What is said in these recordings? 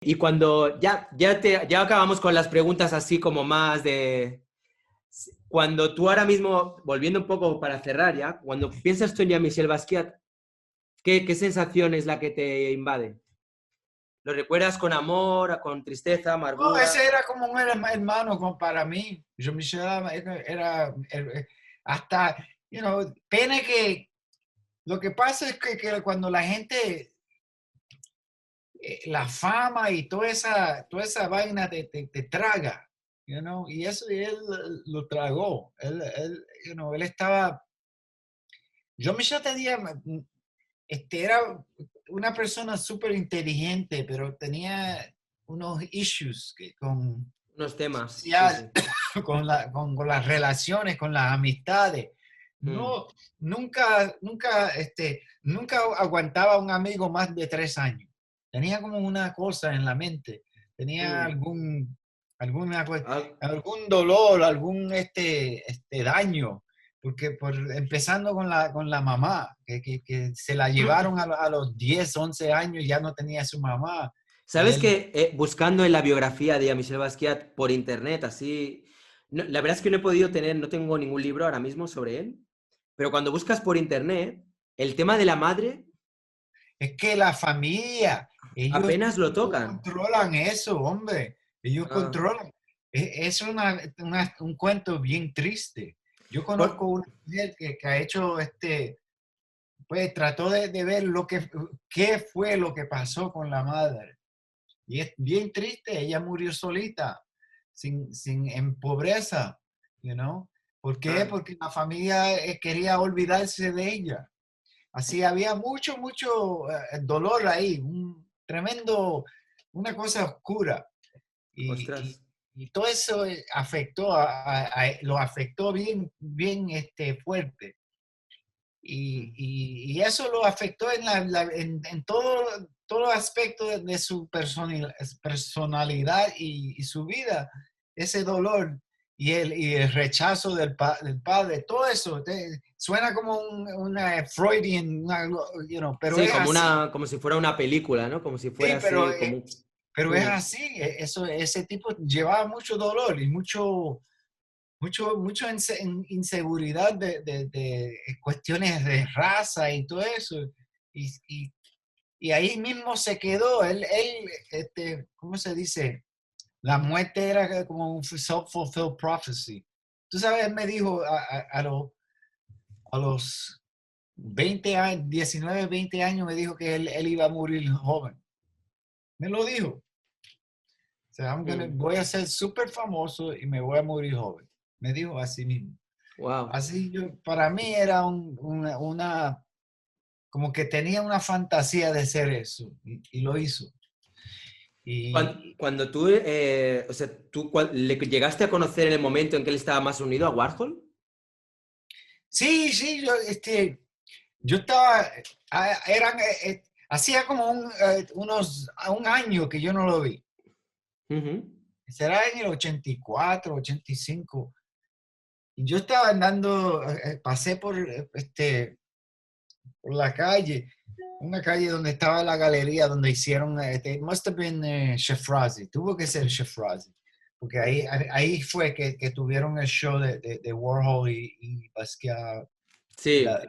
Y cuando ya acabamos con las preguntas así como más de... Cuando tú ahora mismo, volviendo un poco para cerrar ya, cuando piensas tú en Jean-Michel Basquiat, ¿qué sensación es la que te invade? ¿Lo recuerdas con amor, con tristeza, No, amargura? ese era como un hermano para mí. Yo me era hasta, pena que lo que pasa es que cuando la gente, la fama y toda esa vaina te traga, y eso y él lo tragó. Él estaba, yo me tenía, era una persona súper inteligente, pero tenía unos issues con Unos temas, sí, social, sí. con las relaciones, con las amistades. Mm, No, nunca aguantaba a un amigo más de 3 años. Tenía como una cosa en la mente. Tenía mm. Ah, algún dolor, algún daño. Porque empezando con la mamá, que se la llevaron a los 10 11 años, ya no tenía su mamá. Y ¿Sabes él, que buscando en la biografía de Jean-Michel Basquiat por internet, así... la verdad es que no he podido tener, no tengo ningún libro ahora mismo sobre él, pero cuando buscas por internet, el tema de la madre Es que la familia, ellos apenas lo tocan. controlan eso, hombre. Ellos Ah, controlan. Es un cuento bien triste. Yo conozco por- una mujer que ha hecho pues trató de ver qué fue lo que pasó con la madre. Y es bien triste. Ella murió solita, en pobreza, you know. ¿Por qué? ah, Porque la familia quería olvidarse de ella. Así había mucho dolor ahí, una cosa oscura. Y, ostras. y todo eso lo afectó bien, bien fuerte. Mm. Y eso lo afectó en todo aspecto de su personalidad y su vida. Ese dolor y el rechazo del padre, todo eso suena como una Freudian, pero Sí, es así. como si fuera una película, ¿no? Como si Sí, fuera así, como... pero es Mm, así. Ese tipo llevaba mucho dolor y mucho inseguridad de cuestiones de raza y todo eso. Y, y- y ahí mismo se quedó. ¿Cómo se dice? La muerte era como un self-fulfilled prophecy. Tú sabes, él me dijo a los 20 años, 19, 20 años, me dijo que él iba a morir joven. Me lo dijo. O sea, mm. voy a ser súper famoso y me voy a morir joven. Me dijo así mismo. Wow. Así para mí era como que tenía una fantasía de ser eso y lo hizo. Y Cuando tú, o sea, le llegaste a conocer en el momento en que él estaba más unido a Warhol. sí, sí, yo estaba, hacía como un año que yo no lo vi. Ujú. Será en el 84, 85. Y yo estaba andando, pasé por la calle, una calle donde estaba la galería donde hicieron, must have been Shafrazi, tuvo que ser Shafrazi, porque ahí fue que tuvieron el show de Warhol y Basquiat, Sí, las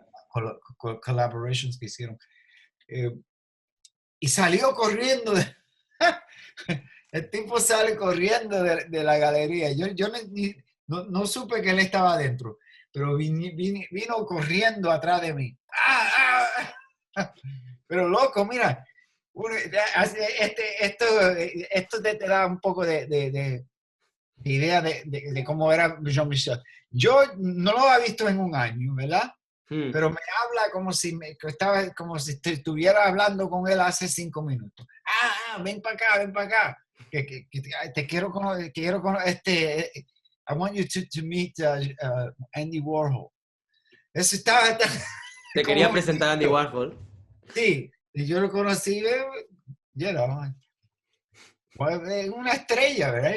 collaborations que hicieron. Eh, y salió corriendo, el tipo sale corriendo de la galería. Yo no supe que él estaba adentro, pero vino corriendo atrás de mí. ¡Ah, ah! Pero loco, mira, esto te da un poco de idea de cómo era Jean-Michel. Yo no lo había visto en un año, ¿verdad? mm, Pero me habla como si estuviera hablando con él hace 5 minutos. Ven para acá, ven para acá. Que te I want you to meet Andy Warhol. Eso estaba te como quería un presentar a Andy niño. Warhol. Sí, y yo lo conocí, you know, pues, una estrella, ¿verdad?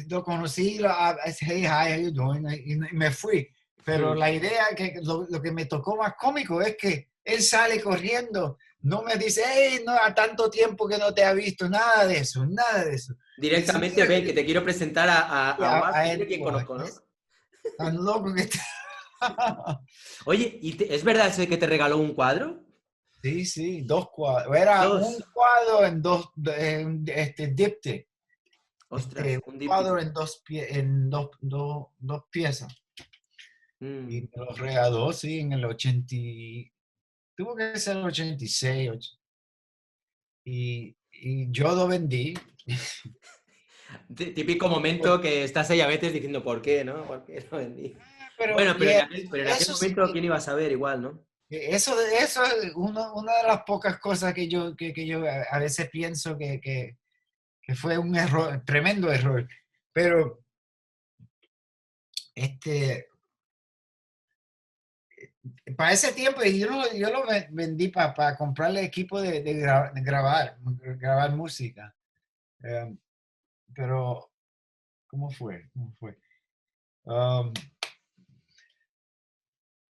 Lo conocí, hey, hi, how you doing? Y me fui. Pero Mm, la idea, lo que me tocó más cómico es que él sale corriendo no me dice, hey, no, a tanto tiempo que no te ha visto, nada de eso, nada de eso. Dice, Directamente mira, ven que te quiero presentar a Walt, a mira él, quién guau, conozco, ¿no? tan loco que está. Oye, ¿es verdad eso de que te regaló un cuadro? Sí, sí, dos cuadros. Era un Dos. cuadro en dos, dipte. Ostras, Un un cuadro díptico. en dos piezas. Y Mm. me lo regaló, sí, en el 80, tuvo que ser el 86. Y yo lo vendí. Típico Pues, momento que estás ahí a veces diciendo, ¿por qué, no? ¿Por qué lo vendí? pero Bueno, yeah, pero en aquel eso sí, momento, ¿quién iba a saber igual, no? eso es una de las pocas cosas que yo a veces pienso que fue un error, tremendo error. Pero este, para ese tiempo yo lo vendí para comprarle equipo de grabar música. Eh, pero, ¿cómo fue? ¿Cómo fue? Um,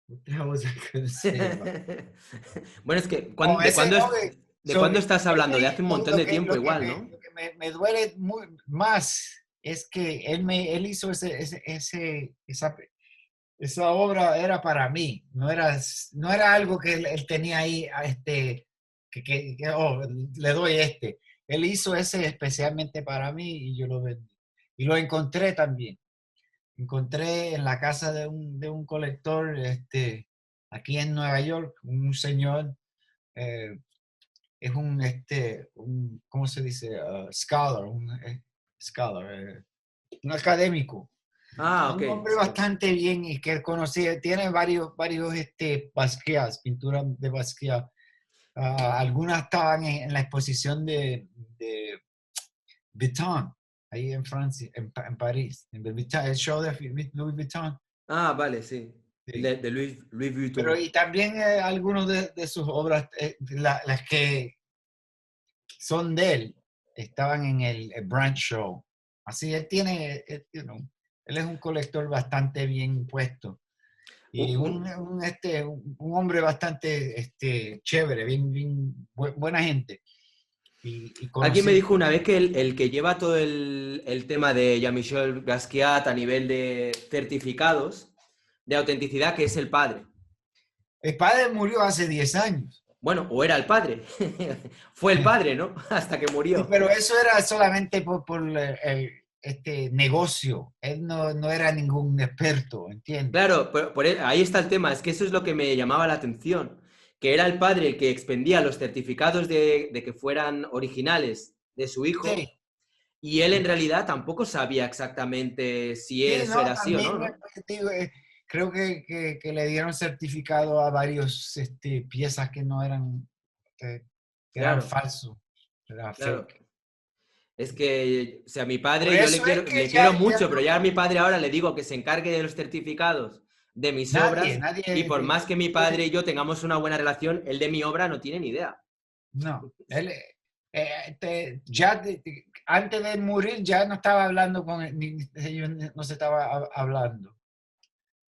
what the hell was I gonna say about- Bueno, es que, Oh, ese, no, ¿de cuándo estás él hablando? De hace un montón de tiempo igual, ¿no? lo que me duele más es que él hizo esa obra era para mí, no era algo que él tenía ahí, oh, le doy este. Él hizo ese especialmente para mí y yo lo vendí. Y lo encontré también. Encontré en la casa de un colector, aquí en Nueva York, un señor, eh, es ¿cómo se dice? Scholar, scholar, un académico. Ah, ok, Un hombre sí. bastante bien y que conocía, tiene varios Basquiat, pinturas de Basquiat. Algunas estaban en la exposición de Vuitton, ahí en Francia, en París, en el show de Louis Vuitton. Ah, vale, sí. Sí. De Louis Pero Vuitton. y también algunos de sus obras, las que son de él, estaban en el Branch Show. Así él tiene, él es un colector bastante bien puesto. Un- Y un- un hombre bastante chévere, bien, buena gente. Y Alguien me conocí, dijo una vez que el que lleva todo el tema de Jean-Michel Basquiat a nivel de certificados de autenticidad, que es el padre. el padre murió hace 10 años. Bueno, o era el padre. Fue el padre, ¿no? Hasta que Sí, murió. pero eso era solamente por este negocio. Él no era ningún experto, ¿entiendes? Claro, ahí está el tema, es que eso es lo que me llamaba la atención, que era el padre el que expendía los certificados de que fueran originales de su hijo, Sí, y él en realidad tampoco sabía exactamente si sí, eso no, era así o no, también ¿no? digo, creo que le dieron certificado a varios piezas que no eran, que eran Claro, falsos, era claro. fake. Es que, o sea, mi Por padre, yo eso es que le quiero ya mucho, pero ya a mi padre ahora le digo que se encargue de los certificados de mis nadie, obras, y nadie, por más que mi padre y yo tengamos una buena relación, él de mi obra no tiene ni idea. no, él, antes de morir ya no estaba hablando con él, ellos no se estaba hablando,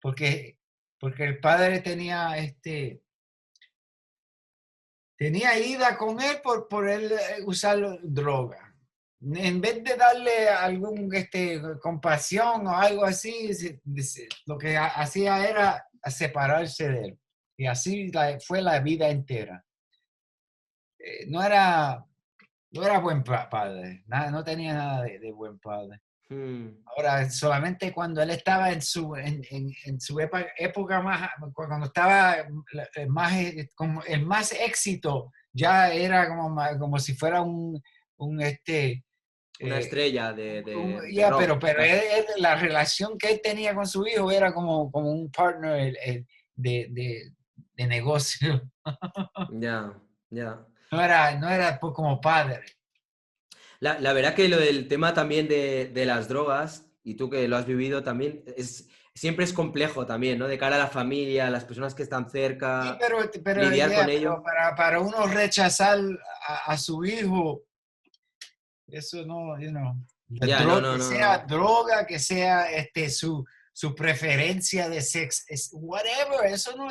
porque, porque el padre tenía ida con él por él usar droga. En vez de darle algún compasión o algo así, lo que hacía era separarse de él. Y así fue la vida entera. No era, no era buen padre, nada, no tenía nada de buen padre. Hmm, Ahora, solamente cuando él estaba en su época más, cuando estaba más, como el más éxito, ya era como si fuera un una eh, estrella de ya, rock, pero casi. la relación que él tenía con su hijo era como un partner de negocio. Ya, ya. No era como padre. La verdad que lo del tema también de las drogas, y tú que lo has vivido también, siempre es complejo también, ¿no? De cara a la familia, a las personas que están Sí, cerca, pero, lidiar con pero ello. para uno rechazar a su hijo, eso no, Ya, no, no, que no, sea no. droga, que sea su preferencia de sexo, whatever, eso no,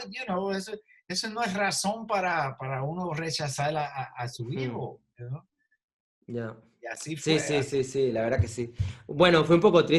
eso eso no es razón para uno rechazar a su Mm, hijo, ¿no? ya. Y así Sí, fue. sí, sí, sí, la verdad que sí. Bueno, fue un poco triste.